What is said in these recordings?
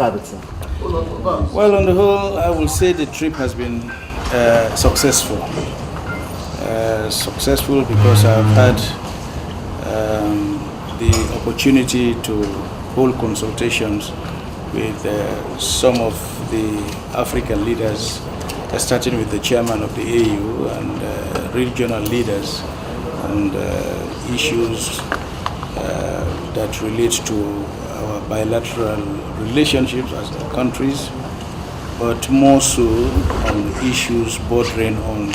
describe it, sir? Well, on the whole, I will say the trip has been successful. Successful because I've had the opportunity to hold consultations with some of the African leaders, starting with the chairman of the AU and regional leaders, and issues that relate to our bilateral relationships as countries, but more so on issues bordering on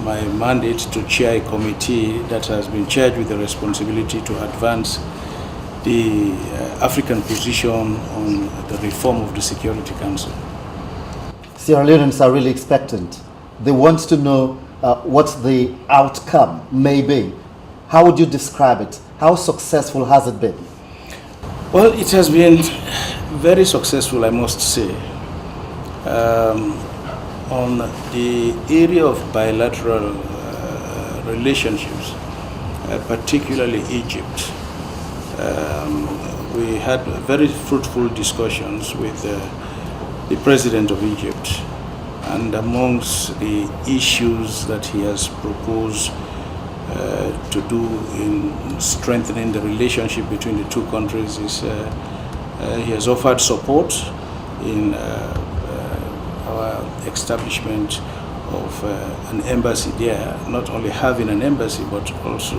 my mandate to chair a committee that has been charged with the responsibility to advance the African position on the reform of the Security Council. Sierra Leoneans are really expectant. They want to know what the outcome may be. How would you describe it? How successful has it been? Well, it has been very successful, I must say. On the area of bilateral relationships, particularly Egypt, we had very fruitful discussions with the President of Egypt, and amongst the issues that he has proposed to do in strengthening the relationship between the two countries is he has offered support in our establishment of an embassy there, not only having an embassy but also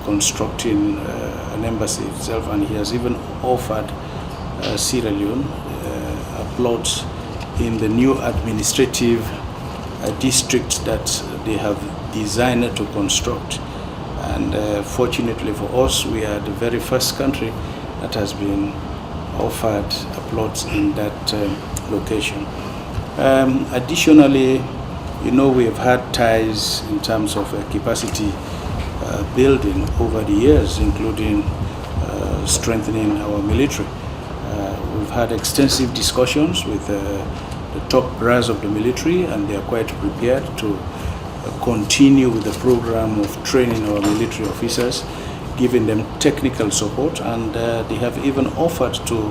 constructing an embassy itself, and he has even offered Sierra Leone a plot in the new administrative district that they have designed to construct. And fortunately for us, we are the very first country that has been offered a plot in that location. Additionally, you know, we have had ties in terms of capacity building over the years, including strengthening our military. We've had extensive discussions with the top brass of the military, and they are quite prepared to continue with the program of training our military officers, giving them technical support, and they have even offered to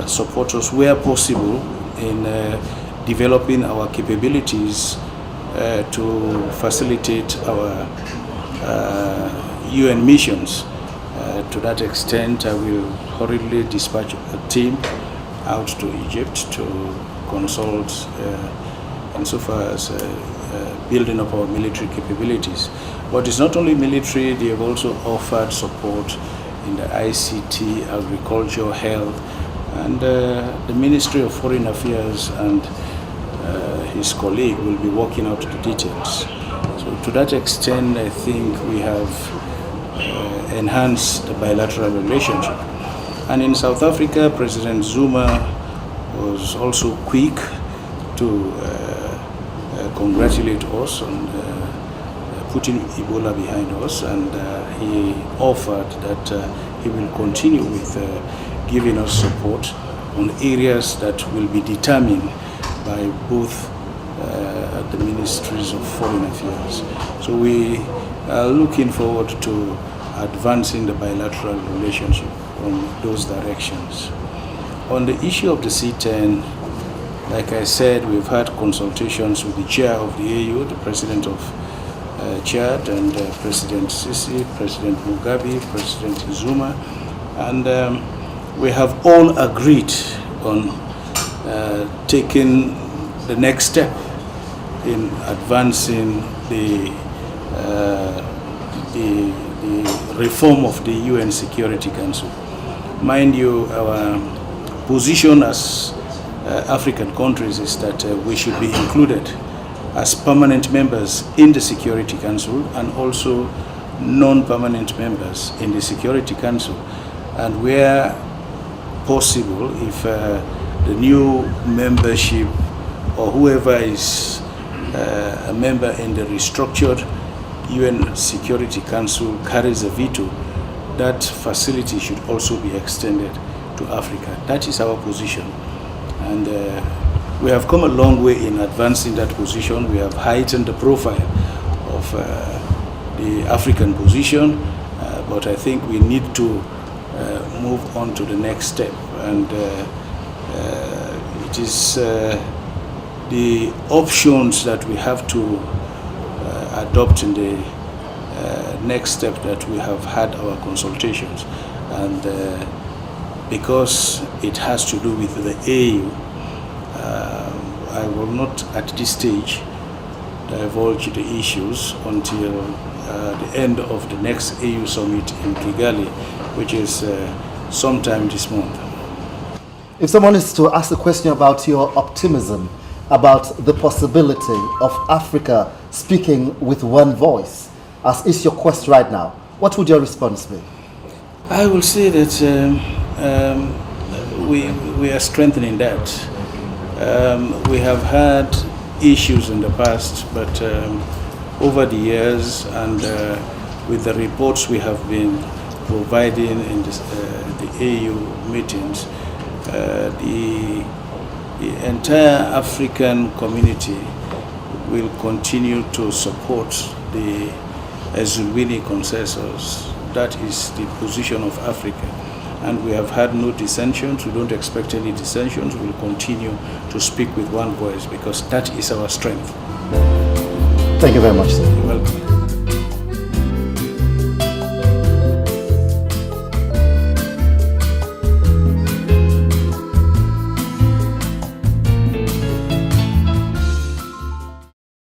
support us where possible in developing our capabilities to facilitate our UN missions. To that extent, I will hurriedly dispatch a team out to Egypt to consult insofar as building up our military capabilities. But it's not only military, they have also offered support in the ICT, agriculture, health, and the Ministry of Foreign Affairs and his colleague will be working out the details. So to that extent, I think we have enhanced the bilateral relationship. And in South Africa, President Zuma was also quick to congratulate us on putting Ebola behind us, and he offered that he will continue with giving us support on areas that will be determined by both the ministries of foreign affairs. So we are looking forward to advancing the bilateral relationship on those directions. On the issue of the C10, like I said, we've had consultations with the chair of the AU, the president of Chad, and President Sisi, President Mugabe, President Zuma, and we have all agreed on taking the next step in advancing the reform of the UN Security Council. Mind you, our position as African countries is that we should be included as permanent members in the Security Council and also non-permanent members in the Security Council. And where possible, if the new membership or whoever is a member in the restructured UN Security Council carries a veto, that facility should also be extended to Africa. That is our position. And we have come a long way in advancing that position. We have heightened the profile of the African position, but I think we need to move on to the next step. And it is the options that we have to adopt in the next step that we have had our consultations. And because it has to do with the AU, I will not at this stage divulge the issues until the end of the next AU summit in Kigali, which is sometime this month. If someone is to ask a question about your optimism, about the possibility of Africa speaking with one voice, as is your quest right now, what would your response be? I will say that we are strengthening that. We have had issues in the past, but over the years and with the reports we have been providing in the AU meetings, the entire African community will continue to support the SLBC consensus. That is the position of Africa. And we have had no dissensions. We don't expect any dissensions. We will continue to speak with one voice because that is our strength. Thank you very much, sir. You're welcome.